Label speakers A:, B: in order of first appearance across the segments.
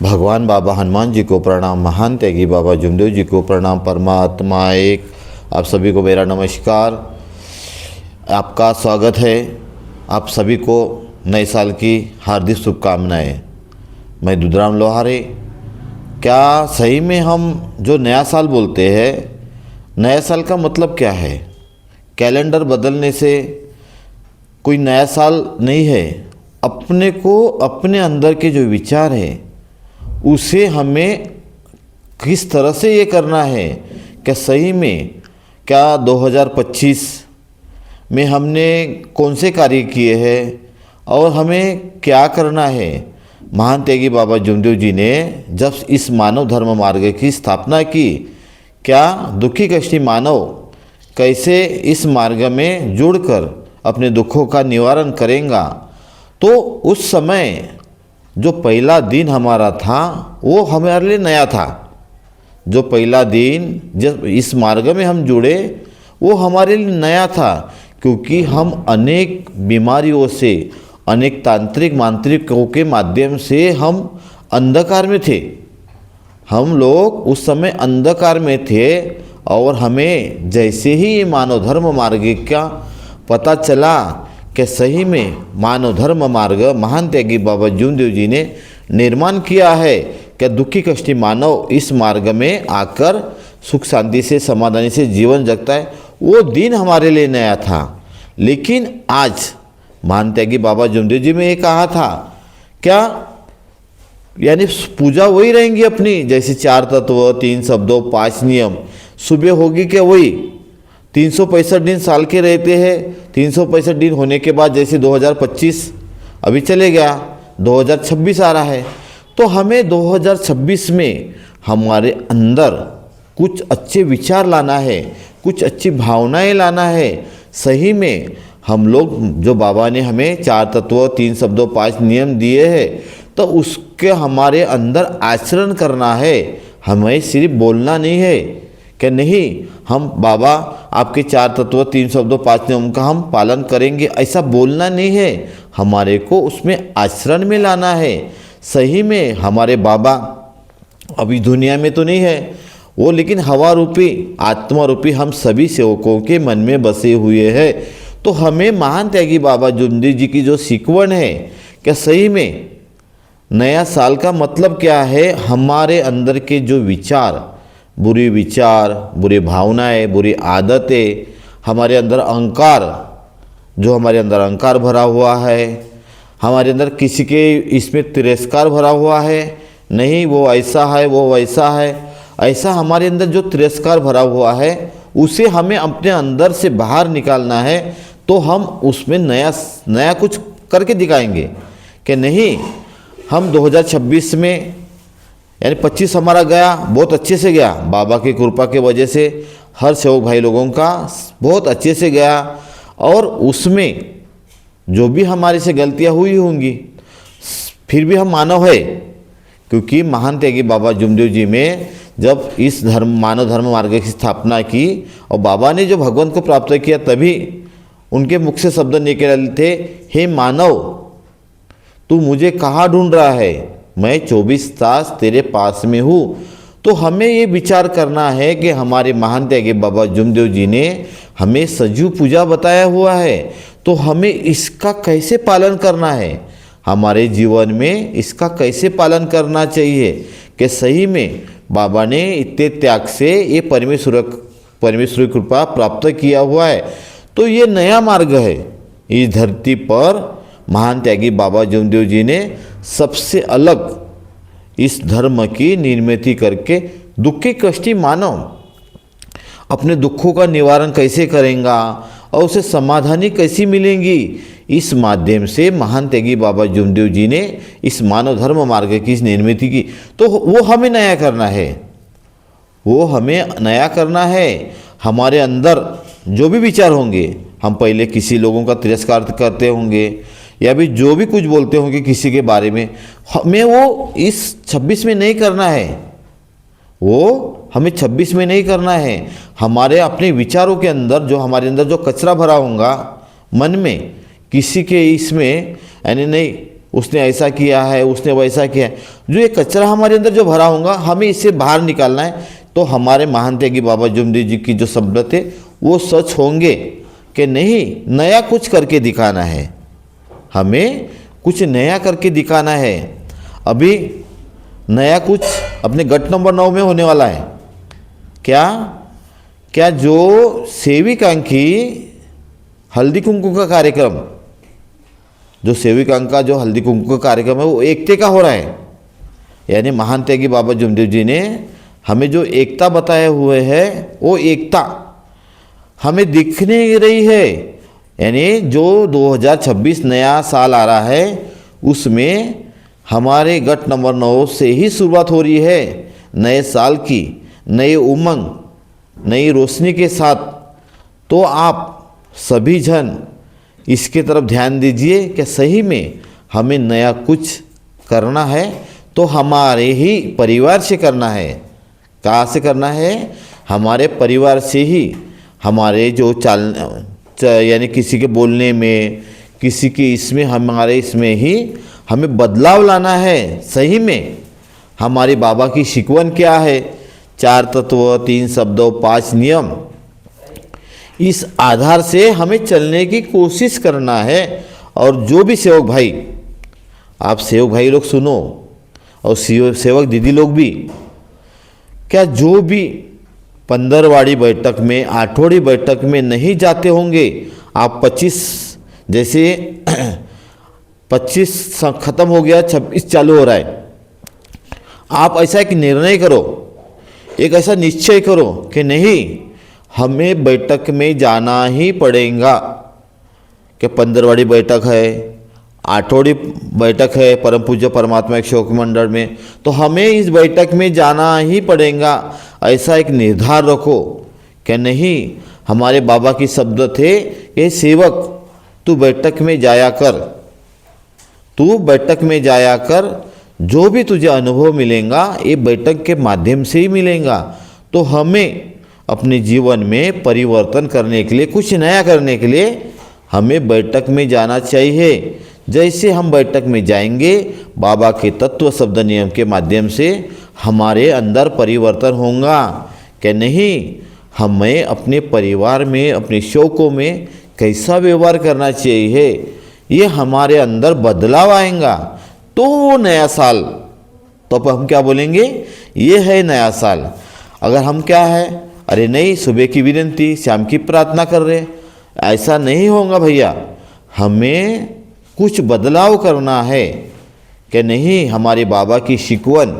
A: भगवान बाबा हनुमान जी को प्रणाम, महान त्यागी बाबा जुमदेव जी को प्रणाम। परमात्मा एक। आप सभी को मेरा नमस्कार, आपका स्वागत है। आप सभी को नए साल की हार्दिक शुभकामनाएं। मैं दुधराम लोहारे। क्या सही में हम जो नया साल बोलते हैं, नया साल का मतलब क्या है? कैलेंडर बदलने से कोई नया साल नहीं है। अपने को, अपने अंदर के जो विचार है उसे हमें किस तरह से ये करना है। क्या सही में क्या 2025 में हमने कौन से कार्य किए हैं और हमें क्या करना है? महान त्यागी बाबा जुमदेव जी ने जब इस मानव धर्म मार्ग की स्थापना की, क्या दुखी कष्टी मानव कैसे इस मार्ग में जुड़कर अपने दुखों का निवारण करेगा, तो उस समय जो पहला दिन हमारा था वो हमारे लिए नया था। जो पहला दिन जब इस मार्ग में हम जुड़े वो हमारे लिए नया था, क्योंकि हम अनेक बीमारियों से, अनेक तांत्रिक मांत्रिकों के माध्यम से हम अंधकार में थे। हम लोग उस समय अंधकार में थे और हमें जैसे ही ये मानव धर्म मार्ग का पता चला कि सही में मानव धर्म मार्ग महान त्यागी बाबा जुमदेव जी ने निर्माण किया है कि दुखी कष्टी मानव इस मार्ग में आकर सुख शांति से, समाधानी से जीवन जगता है, वो दिन हमारे लिए नया था। लेकिन आज महान त्यागी बाबा जुमदेव जी में ये कहा था, क्या यानी पूजा वही रहेंगी अपनी, जैसे 4 तत्व, 3 शब्दों, 5 नियम, सुबह होगी क्या वही? 365 दिन साल के रहते हैं। 365 दिन होने के बाद जैसे 2025 अभी चले गया, 2026 आ रहा है, तो हमें 2026 में हमारे अंदर कुछ अच्छे विचार लाना है, कुछ अच्छी भावनाएं लाना है। सही में हम लोग जो बाबा ने हमें 4 तत्व, 3 शब्दों, 5 नियम दिए हैं, तो उसके हमारे अंदर आचरण करना है। हमें सिर्फ बोलना नहीं है कि नहीं हम बाबा आपके 4 तत्व, 3 शब्दों, 5 नियम का हम पालन करेंगे, ऐसा बोलना नहीं है। हमारे को उसमें आचरण में लाना है। सही में हमारे बाबा अभी दुनिया में तो नहीं है वो, लेकिन हवा रूपी, आत्मा रूपी हम सभी सेवकों के मन में बसे हुए हैं। तो हमें महान त्यागी बाबा जुमदेव जी की जो सिकवन है, क्या सही में नया साल का मतलब क्या है? हमारे अंदर के जो विचार, बुरी विचार, बुरी भावनाएं, बुरी आदतें, हमारे अंदर अहंकार, जो हमारे अंदर अहंकार भरा हुआ है, हमारे अंदर किसी के इसमें तिरस्कार भरा हुआ है, नहीं वो ऐसा है, वो वैसा है, ऐसा हमारे अंदर जो तिरस्कार भरा हुआ है उसे हमें अपने अंदर से बाहर निकालना है। तो हम उसमें नया कुछ करके दिखाएंगे कि नहीं हम 2026 में, यानी 25 हमारा गया, बहुत अच्छे से गया, बाबा की कृपा की वजह से हर सेवक भाई लोगों का बहुत अच्छे से गया, और उसमें जो भी हमारे से गलतियां हुई होंगी, फिर भी हम मानव है। क्योंकि महान त्यागी बाबा जुमदेव जी में जब इस मानव धर्म मार्ग की स्थापना की और बाबा ने जो भगवंत को प्राप्त किया, तभी उनके मुख से शब्द निकले थे, हे मानव तू मुझे कहाँ ढूंढ रहा है, मैं 24 तास तेरे पास में हूँ। तो हमें ये विचार करना है कि हमारे महान त्यागी बाबा जुमदेव जी ने हमें सजीव पूजा बताया हुआ है, तो हमें इसका कैसे पालन करना है, हमारे जीवन में इसका कैसे पालन करना चाहिए। कि सही में बाबा ने इतने त्याग से ये परमेश्वर कृपा प्राप्त किया हुआ है। तो ये नया मार्ग है। इस धरती पर महान त्यागी बाबा जुमदेव जी ने सबसे अलग इस धर्म की निर्मित करके दुखी कष्टी मानव अपने दुखों का निवारण कैसे करेगा और उसे समाधानी कैसी मिलेंगी, इस माध्यम से महान त्यागी बाबा जुमदेव जी ने इस मानव धर्म मार्ग की निर्मित की। तो वो हमें नया करना है, वो हमें नया करना है। हमारे अंदर जो भी विचार होंगे, हम पहले किसी लोगों का तिरस्कार करते होंगे या भी जो भी कुछ बोलते होंगे किसी के बारे में, हमें वो इस 26 में नहीं करना है। वो हमें 26 में नहीं करना है। हमारे अपने विचारों के अंदर जो हमारे अंदर जो कचरा भरा होगा मन में, किसी के इसमें यानी नहीं उसने ऐसा किया है, उसने वैसा किया है। जो ये कचरा हमारे अंदर जो भरा होगा, हमें इससे बाहर निकालना है। तो हमारे महान त्यागी बाबा जुमदेव जी की जो शब्द थे वो सच होंगे कि नहीं, नया कुछ करके दिखाना है, हमें कुछ नया करके दिखाना है। अभी नया कुछ अपने गट नंबर 9 में होने वाला है। क्या जो सेविकाओं की हल्दी कुंकू का कार्यक्रम, जो सेविकाओं का जो हल्दी कुंकू का कार्यक्रम है वो एकता का हो रहा है। यानी महान त्यागी बाबा जुमदेव जी ने हमें जो एकता बताए हुए है वो एकता हमें दिखने रही है। यानी जो 2026 नया साल आ रहा है उसमें हमारे गट नंबर 9 से ही शुरुआत हो रही है नए साल की, नए उमंग, नई रोशनी के साथ। तो आप सभी जन इसके तरफ ध्यान दीजिए कि सही में हमें नया कुछ करना है तो हमारे ही परिवार से करना है। कहाँ से करना है? हमारे परिवार से ही। हमारे जो यानी किसी के बोलने में, किसी के इसमें, हमारे इसमें ही हमें बदलाव लाना है। सही में हमारे बाबा की शिकवन क्या है? 4 तत्व, 3 शब्दों, 5 नियम, इस आधार से हमें चलने की कोशिश करना है। और जो भी सेवक भाई, आप सेवक भाई लोग सुनो और सेवक दीदी लोग भी, क्या जो भी 15वाड़ी बैठक में, 8वाड़ी बैठक में नहीं जाते होंगे, आप 25, जैसे 25 ख़त्म हो गया, 26 चालू हो रहा है, आप ऐसा एक निर्णय करो, एक ऐसा निश्चय करो कि नहीं, हमें बैठक में जाना ही पड़ेगा। कि 15वाड़ी बैठक है, 8वाड़ी बैठक है परम पूज्य परमात्मा एक शोक मंडल में, तो हमें इस बैठक में जाना ही पड़ेगा। ऐसा एक निर्धार रखो कि नहीं, हमारे बाबा की शब्द थे कि सेवक तू बैठक में जाया कर, तू बैठक में जाया कर, जो भी तुझे अनुभव मिलेगा ये बैठक के माध्यम से ही मिलेगा। तो हमें अपने जीवन में परिवर्तन करने के लिए, कुछ नया करने के लिए हमें बैठक में जाना चाहिए। जैसे हम बैठक में जाएंगे, बाबा के तत्व शब्द नियम के माध्यम से हमारे अंदर परिवर्तन होगा कि नहीं, हमें अपने परिवार में, अपने शौकों में कैसा व्यवहार करना चाहिए, ये हमारे अंदर बदलाव आएगा। तो वो नया साल, तो अब हम क्या बोलेंगे, ये है नया साल। अगर हम क्या है, अरे नहीं, सुबह की विनती, शाम की प्रार्थना कर रहे, ऐसा नहीं होगा भैया। हमें कुछ बदलाव करना है कि नहीं, हमारे बाबा की शिकवन,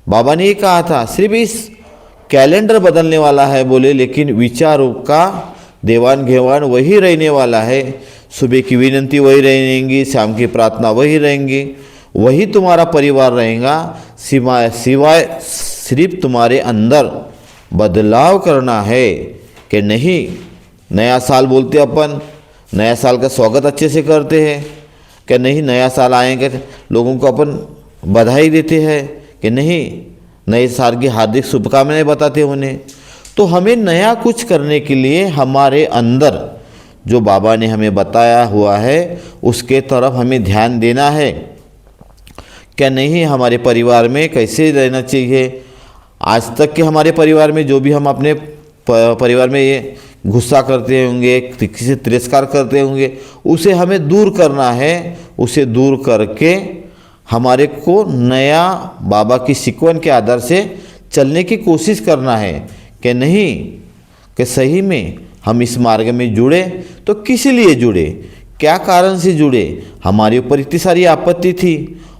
A: बाबा ने ये कहा था, सिर्फ इस कैलेंडर बदलने वाला है बोले, लेकिन विचारों का देवान घेवान वही रहने वाला है। सुबह की विनती वही रहेंगी, शाम की प्रार्थना वही रहेंगी, वही तुम्हारा परिवार रहेगा। सिवाय सिर्फ तुम्हारे अंदर बदलाव करना है कि नहीं। नया साल बोलते अपन, नया साल का स्वागत अच्छे से करते हैं कि नहीं, नया साल आएंगे लोगों को अपन बधाई देते हैं कि नहीं, नए साल की हार्दिक शुभकामनाएं बताते उन्हें। तो हमें नया कुछ करने के लिए हमारे अंदर जो बाबा ने हमें बताया हुआ है उसके तरफ हमें ध्यान देना है। क्या नहीं, हमारे परिवार में कैसे रहना चाहिए। आज तक के हमारे परिवार में जो भी हम अपने परिवार में ये गुस्सा करते होंगे, किसी से तिरस्कार करते होंगे, उसे हमें दूर करना है। उसे दूर करके हमारे को नया बाबा की शिकवन के आधार से चलने की कोशिश करना है कि नहीं, कि सही में हम इस मार्ग में जुड़े तो किस लिए जुड़े, क्या कारण से जुड़े। हमारे ऊपर इतनी सारी आपत्ति थी,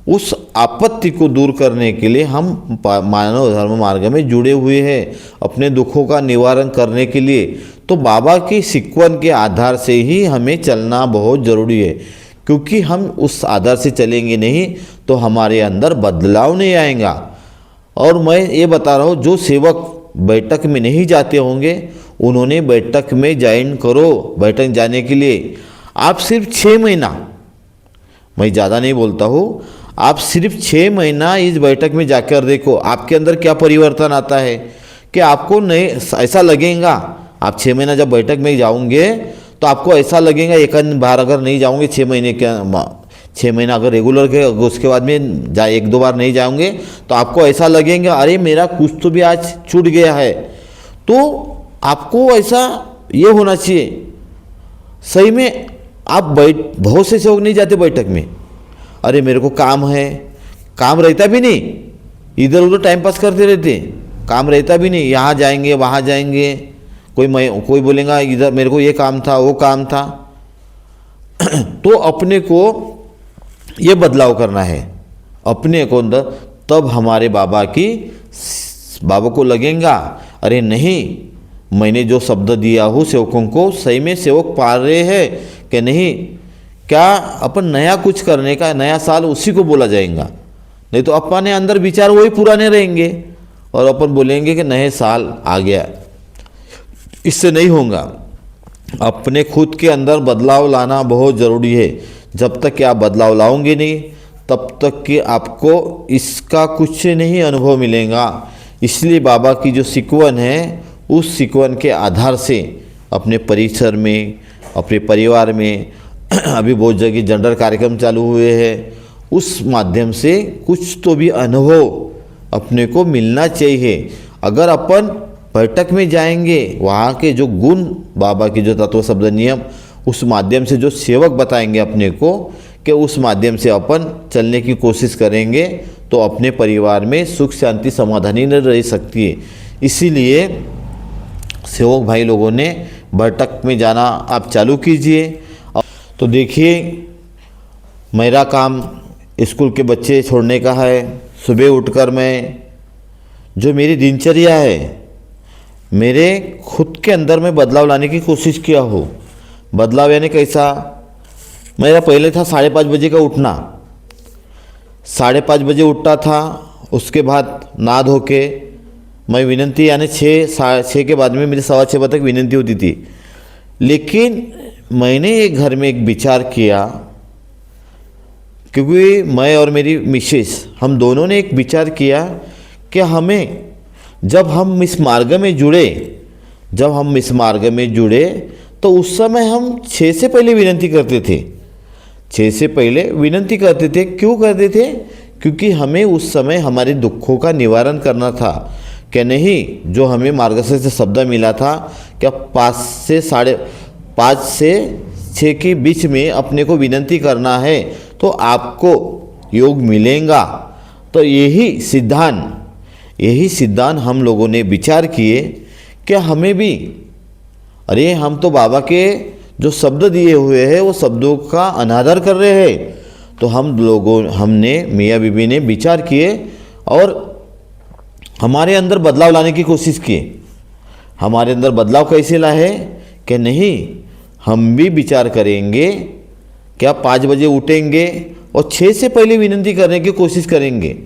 A: उस आपत्ति को दूर करने के लिए हम मानव धर्म मार्ग में जुड़े हुए हैं, अपने दुखों का निवारण करने के लिए। तो बाबा की शिकवन के आधार से ही हमें चलना बहुत ज़रूरी है, क्योंकि हम उस आधार से चलेंगे नहीं तो हमारे अंदर बदलाव नहीं आएगा। और मैं ये बता रहा हूँ, जो सेवक बैठक में नहीं जाते होंगे उन्होंने बैठक में ज्वाइन करो। बैठक जाने के लिए आप सिर्फ 6 महीना, मैं ज़्यादा नहीं बोलता हूँ, आप सिर्फ 6 महीना इस बैठक में जाकर देखो आपके अंदर क्या परिवर्तन आता है। कि आपको नहीं ऐसा लगेगा, आप 6 महीना जब बैठक में जाओगे तो आपको ऐसा लगेगा, एक बार अगर नहीं जाओगे 6 महीने के 6 महीना अगर रेगुलर के उसके बाद में 1-2 बार नहीं जाओगे तो आपको ऐसा लगेगा अरे मेरा कुछ तो भी आज छूट गया है। तो आपको ऐसा ये होना चाहिए। सही में आप बहुत से सेवक नहीं जाते बैठक में, अरे मेरे को काम है, काम रहता भी नहीं, इधर उधर टाइम पास करते रहते, काम रहता भी नहीं, यहाँ जाएंगे वहाँ जाएंगे, कोई बोलेगा इधर मेरे को ये काम था वो काम था। तो अपने को ये बदलाव करना है अपने को अंदर, तब हमारे बाबा को लगेगा अरे नहीं, मैंने जो शब्द दिया हूँ सेवकों को सही में सेवक पा रहे हैं कि नहीं, क्या अपन नया कुछ करने का नया साल उसी को बोला जाएगा। नहीं तो अपने अंदर विचार वही पुराने रहेंगे और अपन बोलेंगे कि नए साल आ गया। इससे नहीं होगा। अपने खुद के अंदर बदलाव लाना बहुत ज़रूरी है। जब तक कि आप बदलाव लाओगे नहीं तब तक कि आपको इसका कुछ नहीं अनुभव मिलेगा। इसलिए बाबा की जो सिकवन है उस सिकवन के आधार से अपने परिसर में, अपने परिवार में अभी बहुत जगह जनरल कार्यक्रम चालू हुए हैं, उस माध्यम से कुछ तो भी अनुभव अपने को मिलना चाहिए। अगर अपन बैठक में जाएंगे, वहाँ के जो गुण बाबा की जो तत्व शब्द नियम उस माध्यम से जो सेवक बताएंगे अपने को, कि उस माध्यम से अपन चलने की कोशिश करेंगे तो अपने परिवार में सुख शांति समाधानी न रह सकती है। इसीलिए सेवक भाई लोगों ने बैठक में जाना आप चालू कीजिए। तो देखिए, मेरा काम स्कूल के बच्चे छोड़ने का है। सुबह उठकर मैं जो मेरी दिनचर्या है, मेरे खुद के अंदर में बदलाव लाने की कोशिश किया हो। बदलाव यानी कैसा, मेरा पहले था 5:30 बजे का उठना। 5:30 बजे उठता था, उसके बाद नहा धो के मैं विनंती यानी 6 के बाद में मेरी 6:15 बजे तक विनंती होती थी। लेकिन मैंने एक घर में एक विचार किया, क्योंकि मैं और मेरी मिसेस हम दोनों ने एक विचार किया कि हमें जब हम इस मार्ग में जुड़े तो उस समय हम 6 से पहले विनंती करते थे। 6 से पहले विनंती करते थे। क्यों करते थे? क्योंकि हमें उस समय हमारे दुखों का निवारण करना था। कि नहीं, जो हमें मार्गदर्शन से शब्द मिला था क्या 5 से 6 के बीच में अपने को विनंती करना है तो आपको योग मिलेगा। तो यही सिद्धांत हम लोगों ने विचार किए कि हमें भी, अरे हम तो बाबा के जो शब्द दिए हुए हैं वो शब्दों का अनादर कर रहे हैं। तो हमने मियाँ बीबी ने विचार किए और हमारे अंदर बदलाव लाने की कोशिश की। हमारे अंदर बदलाव कैसे लाए कि नहीं, हम भी विचार करेंगे क्या 5 बजे उठेंगे और 6 से पहले विनंती करने की कोशिश करेंगे।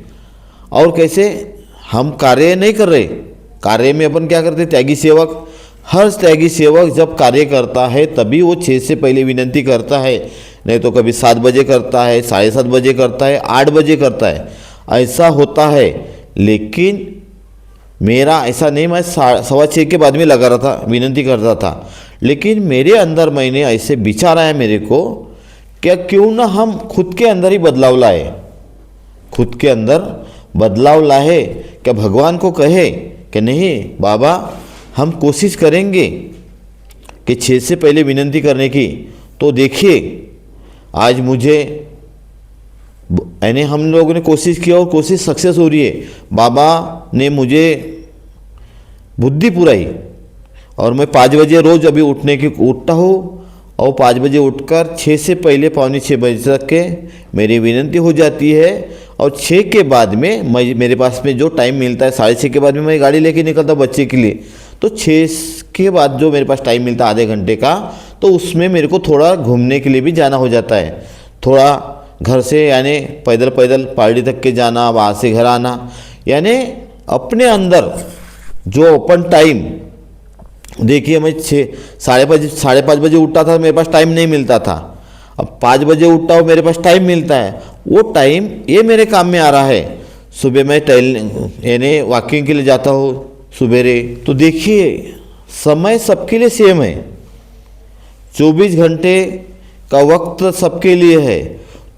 A: और कैसे, हम कार्य नहीं कर रहे, कार्य में अपन क्या करते, त्यागी सेवक। हर त्यागी सेवक जब कार्य करता है तभी वो 6 से पहले विनंती करता है, नहीं तो कभी 7 बजे करता है, 7:30 बजे करता है, 8 बजे करता है, ऐसा होता है। लेकिन मेरा ऐसा नहीं, मैं 6:15 के बाद में लगा रहा था, विनंती करता था। लेकिन मेरे अंदर मैंने ऐसे विचार आया मेरे को, क्या क्यों ना हम खुद के अंदर ही बदलाव लाए, खुद के अंदर बदलाव लाए। क्या भगवान को कहे कि नहीं बाबा, हम कोशिश करेंगे कि 6 से पहले विनंती करने की। तो देखिए, आज मुझे यानी हम लोगों ने कोशिश किया और कोशिश सक्सेस हो रही है। बाबा ने मुझे बुद्धि पुराई और मैं 5 बजे रोज़ अभी उठता हूँ और 5 बजे उठकर 6 से पहले 5:45 बजे तक के मेरी विनंती हो जाती है। और 6 के बाद में मेरे पास में जो टाइम मिलता है, 6:30 के बाद में मैं गाड़ी लेके निकलता हूँ बच्चे के लिए। तो 6 के बाद जो मेरे पास टाइम मिलता है आधे घंटे का, तो उसमें मेरे को थोड़ा घूमने के लिए भी जाना हो जाता है। थोड़ा घर से यानी पैदल पार्टी तक के जाना, वहाँ से घर आना, यानी अपने अंदर जो ओपन टाइम। देखिए, मैं 5:30 बजे उठता था, मेरे पास टाइम नहीं मिलता था। अब 5 बजे उठता हूँ, मेरे पास टाइम मिलता है। वो टाइम ये मेरे काम में आ रहा है। सुबह मैं यानी वॉकिंग के लिए जाता हूँ सुबेरे। तो देखिए, समय सबके लिए सेम है, 24 घंटे का वक्त सबके लिए है।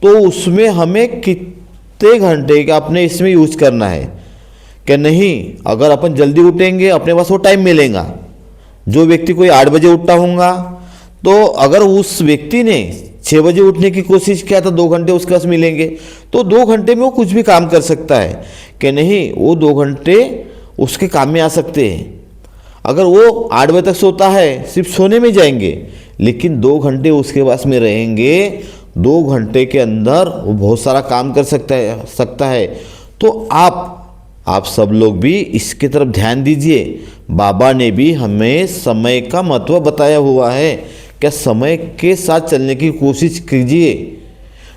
A: तो उसमें हमें कितने घंटे का अपने इसमें यूज करना है कि नहीं। अगर अपन जल्दी उठेंगे अपने पास वो टाइम मिलेगा। जो व्यक्ति कोई 8 बजे उठता होगा, तो अगर उस व्यक्ति ने 6 बजे उठने की कोशिश किया तो 2 घंटे उसके पास मिलेंगे, तो 2 घंटे में वो कुछ भी काम कर सकता है कि नहीं। वो 2 घंटे उसके काम में आ सकते हैं। अगर वो 8 बजे तक सोता है, सिर्फ सोने में जाएंगे, लेकिन 2 घंटे उसके पास में रहेंगे, 2 घंटे के अंदर वो बहुत सारा काम कर सकता है। तो आप सब लोग भी इसके तरफ ध्यान दीजिए। बाबा ने भी हमें समय का महत्व बताया हुआ है, क्या समय के साथ चलने की कोशिश कीजिए।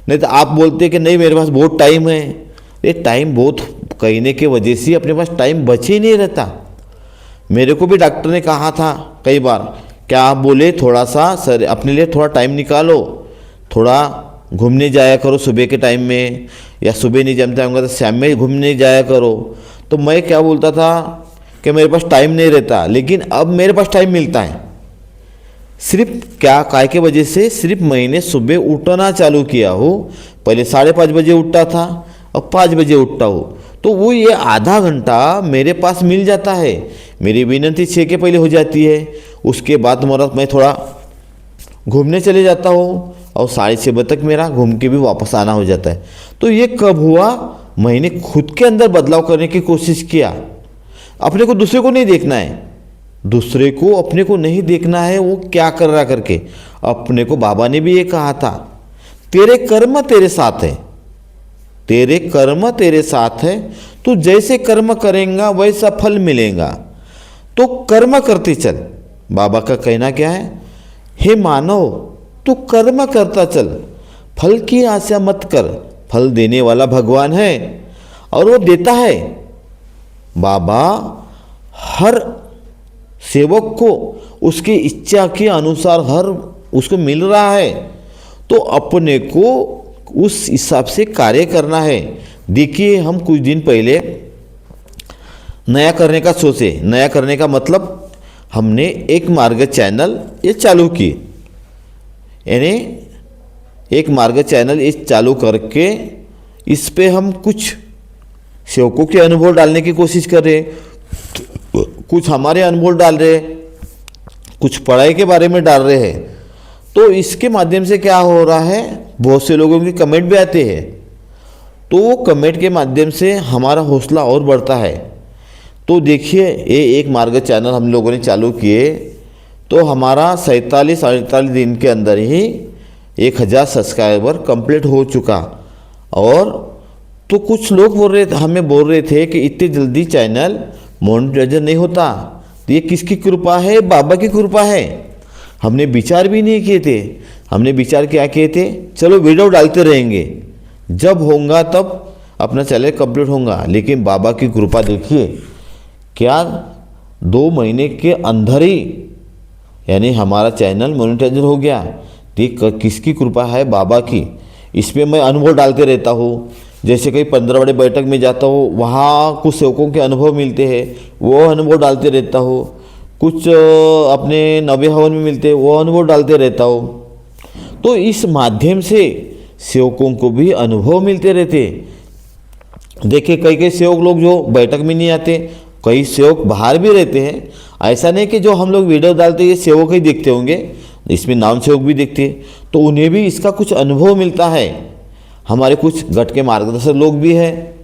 A: नहीं तो आप बोलते कि नहीं मेरे पास बहुत टाइम है। ये टाइम बहुत कहने के वजह से अपने पास टाइम बचे ही नहीं रहता। मेरे को भी डॉक्टर ने कहा था कई बार, क्या आप बोले थोड़ा सा सर अपने लिए थोड़ा टाइम निकालो, थोड़ा घूमने जाया करो सुबह के टाइम में, या सुबह नहीं जमता होगा तो शाम में घूमने जाया करो। तो मैं क्या बोलता था कि मेरे पास टाइम नहीं रहता, लेकिन अब मेरे पास टाइम मिलता है। सिर्फ काय के वजह से सिर्फ मैंने सुबह उठना चालू किया हो। पहले 5:30 बजे उठता था, अब 5 बजे उठता हो, तो वो ये आधा घंटा मेरे पास मिल जाता है। मेरी विनती 6 के पहले हो जाती है, उसके बाद मैं थोड़ा घूमने चले जाता हूँ और 6:30 बजे तक मेरा घूम के भी वापस आना हो जाता है। तो ये कब हुआ, मैंने खुद के अंदर बदलाव करने की कोशिश किया। अपने को दूसरे को नहीं देखना है, दूसरे को अपने को नहीं देखना है वो क्या कर रहा करके। अपने को बाबा ने भी ये कहा था, तेरे कर्म तेरे साथ है, तेरे कर्म तेरे साथ है, तू जैसे कर्म करेगा वैसा फल मिलेगा, तो कर्म करते चल। बाबा का कहना क्या है, हे मानव तू कर्म करता चल, फल की आशा मत कर, फल देने वाला भगवान है और वो देता है। बाबा हर सेवक को उसकी इच्छा के अनुसार हर उसको मिल रहा है, तो अपने को उस हिसाब से कार्य करना है। देखिए हम कुछ दिन पहले नया करने का सोचे। नया करने का मतलब हमने एक मार्ग चैनल ये चालू किए, यानी एक मार्ग चैनल ये चालू करके इस पे हम कुछ सेवकों के अनुभव डालने की कोशिश कर रहे, कुछ हमारे अनुभव डाल रहे, कुछ पढ़ाई के बारे में डाल रहे हैं। तो इसके माध्यम से क्या हो रहा है, बहुत से लोगों के कमेंट भी आते हैं, तो वो कमेंट के माध्यम से हमारा हौसला और बढ़ता है। तो देखिए ये एक मार्ग चैनल हम लोगों ने चालू किए, तो हमारा 47-48 दिन के अंदर ही 1000 सब्सक्राइबर कंप्लीट हो चुका। और तो कुछ लोग हमें बोल रहे थे कि इतनी जल्दी चैनल मोनेटाइजर नहीं होता, तो ये किसकी कृपा है, बाबा की कृपा है। हमने विचार भी नहीं किए थे। हमने विचार क्या किए थे, चलो वीडियो डालते रहेंगे, जब होगा तब अपना चैनल कंप्लीट होगा। लेकिन बाबा की कृपा देखिए, क्या 2 महीने के अंदर ही यानी हमारा चैनल मोनेटाइजर हो गया। देख किसकी कृपा है, बाबा की। इसमें मैं अनुभव डालते रहता हूँ। जैसे कहीं 15 बड़े बैठक में जाता हूँ, वहाँ कुछ सेवकों के अनुभव मिलते हैं, वो अनुभव डालते रहता हूँ। कुछ अपने नवे हवन में मिलते हैं, वो अनुभव डालते रहता हूँ। तो इस माध्यम से सेवकों को भी अनुभव मिलते रहते। देखिए कई सेवक लोग जो बैठक में नहीं आते, कई सेवक बाहर भी रहते हैं। ऐसा नहीं कि जो हम लोग वीडियो डालते ये सेवक ही देखते होंगे, इसमें नाम सेवक भी देखते, तो उन्हें भी इसका कुछ अनुभव मिलता है। हमारे कुछ गट के मार्गदर्शक लोग भी हैं,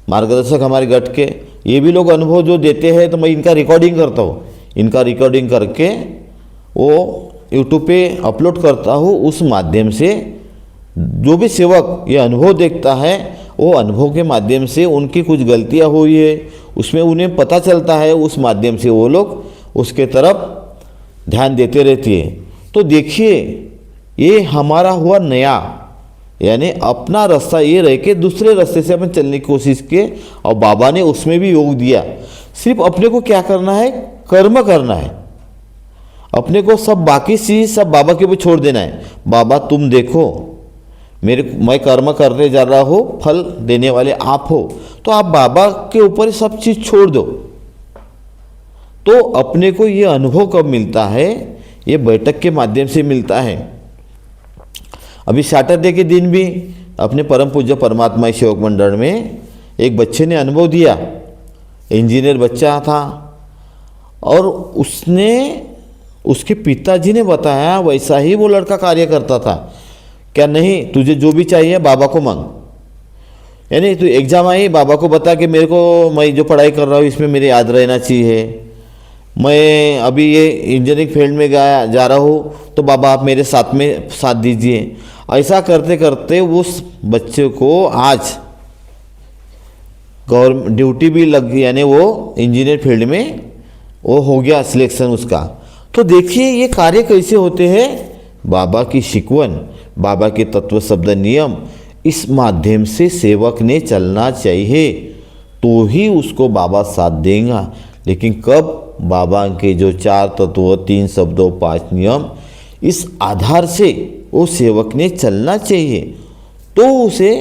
A: मार्गदर्शक हमारे गट के, ये भी लोग अनुभव जो देते हैं, तो मैं इनका रिकॉर्डिंग करता हूँ। इनका रिकॉर्डिंग करके वो यूट्यूब पे अपलोड करता हूँ। उस माध्यम से जो भी सेवक ये अनुभव देखता है, वो अनुभव के माध्यम से उनकी कुछ गलतियाँ हुई है उसमें उन्हें पता चलता है, उस माध्यम से वो लोग उसके तरफ ध्यान देते रहती है। तो देखिए ये हमारा हुआ नया, यानी अपना रास्ता ये रह के दूसरे रास्ते से अपन चलने की कोशिश किए, और बाबा ने उसमें भी योग दिया। सिर्फ अपने को क्या करना है, कर्म करना है। अपने को सब बाकी चीज़ सब बाबा के ऊपर छोड़ देना है। बाबा तुम देखो मैं कर्म करने जा रहा हूँ, फल देने वाले आप हो, तो आप बाबा के ऊपर सब चीज़ छोड़ दो। तो अपने को ये अनुभव कब मिलता है, ये बैठक के माध्यम से मिलता है। अभी सैटरडे के दिन भी अपने परम पूज्य परमात्मा सेवक मंडल में एक बच्चे ने अनुभव दिया। इंजीनियर बच्चा था और उसके पिताजी ने बताया वैसा ही वो लड़का कार्य करता था। क्या नहीं, तुझे जो भी चाहिए बाबा को मांग, यानी तू एग्ज़ाम आई बाबा को बता कि मेरे को मैं जो पढ़ाई कर रहा हूँ इसमें मेरे याद रहना चाहिए, मैं अभी ये इंजीनियरिंग फील्ड में जा रहा हूँ तो बाबा आप मेरे साथ दीजिए। ऐसा करते करते उस बच्चे को आज गवर्नमेंट ड्यूटी भी लग गई, यानी वो इंजीनियर फील्ड में वो हो गया सिलेक्शन उसका। तो देखिए ये कार्य कैसे होते हैं, बाबा की शिकवन, बाबा के तत्व शब्द नियम, इस माध्यम से सेवक ने चलना चाहिए तो ही उसको बाबा साथ देगा। लेकिन कब, बाबा के जो 4 तत्व, 3 शब्दों, 5 नियम, इस आधार से वो सेवक ने चलना चाहिए तो उसे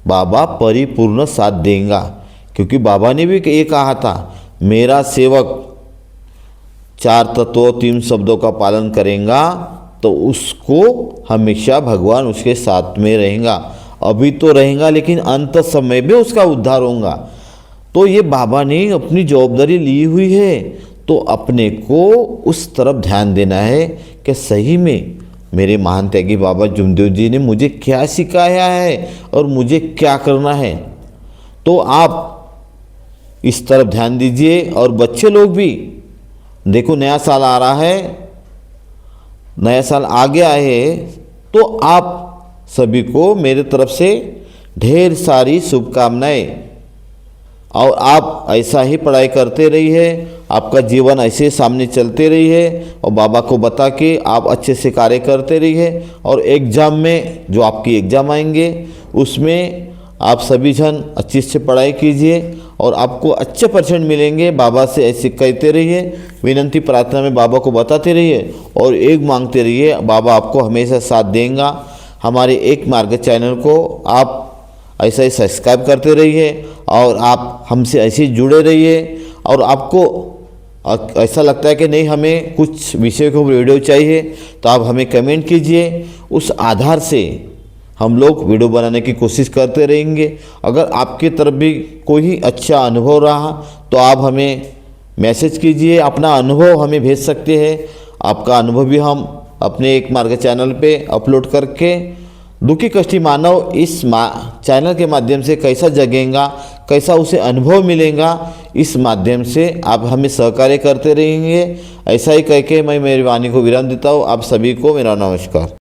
A: बाबा परिपूर्ण साथ देगा। क्योंकि बाबा ने भी ये कहा था, मेरा सेवक 4 तत्वों 3 शब्दों का पालन करेगा तो उसको हमेशा भगवान उसके साथ में रहेगा। अभी तो रहेगा लेकिन अंत समय में उसका उद्धार होगा। तो ये बाबा ने अपनी जवाबदारी ली हुई है, तो अपने को उस तरफ ध्यान देना है कि सही में मेरे महान त्यागी बाबा जुमदेव जी ने मुझे क्या सिखाया है और मुझे क्या करना है। तो आप इस तरफ ध्यान दीजिए। और बच्चे लोग भी देखो, नया साल आ रहा है, नया साल आ गया है, तो आप सभी को मेरे तरफ से ढेर सारी शुभकामनाएं। और आप ऐसा ही पढ़ाई करते रहिए, आपका जीवन ऐसे सामने चलते रहिए और बाबा को बता के आप अच्छे से कार्य करते रहिए। और एग्ज़ाम में जो आपकी एग्ज़ाम आएंगे उसमें आप सभी जन अच्छे से पढ़ाई कीजिए और आपको अच्छे परसेंट मिलेंगे। बाबा से ऐसे कहते रहिए, विनंती प्रार्थना में बाबा को बताते रहिए और एक मांगते रहिए, बाबा आपको हमेशा साथ देगा। हमारे एक मार्ग चैनल को आप ऐसा ही सब्सक्राइब करते रहिए और आप हमसे ऐसे जुड़े रहिए। और आपको ऐसा लगता है कि नहीं हमें कुछ विषय को वीडियो चाहिए तो आप हमें कमेंट कीजिए, उस आधार से हम लोग वीडियो बनाने की कोशिश करते रहेंगे। अगर आपकी तरफ भी कोई अच्छा अनुभव रहा तो आप हमें मैसेज कीजिए, अपना अनुभव हमें भेज सकते हैं। आपका अनुभव भी हम अपने एक मार्ग चैनल पे अपलोड करके दुखी कष्टी मानव इस चैनल के माध्यम से कैसा जगेगा, कैसा उसे अनुभव मिलेगा, इस माध्यम से आप हमें सहकार्य करते रहेंगे। ऐसा ही कह के मैं मेरी वाणी को विराम देता हूँ। आप सभी को मेरा नमस्कार।